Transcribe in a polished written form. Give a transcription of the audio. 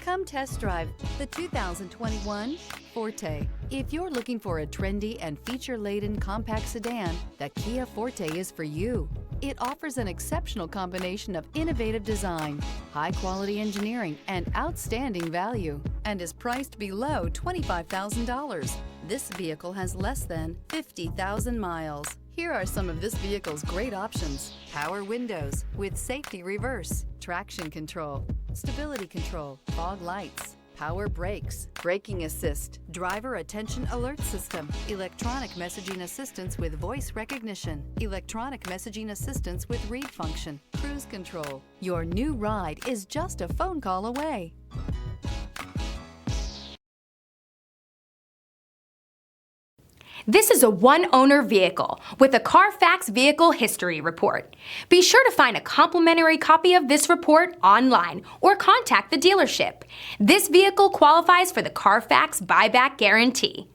Come test drive the 2021 Forte. If you're looking for a trendy and feature-laden compact sedan, the Kia Forte is for you. It offers an exceptional combination of innovative design, high-quality engineering, and outstanding value, and is priced below $25,000. This vehicle has less than 50,000 miles. Here are some of this vehicle's great options: power windows with safety reverse, traction control, stability control, fog lights, power brakes, braking assist, driver attention alert system, electronic messaging assistance with voice recognition, electronic messaging assistance with read function, cruise control. Your new ride is just a phone call away. This is a one-owner vehicle with a Carfax Vehicle History Report. Be sure to find a complimentary copy of this report online or contact the dealership. This vehicle qualifies for the Carfax Buyback Guarantee.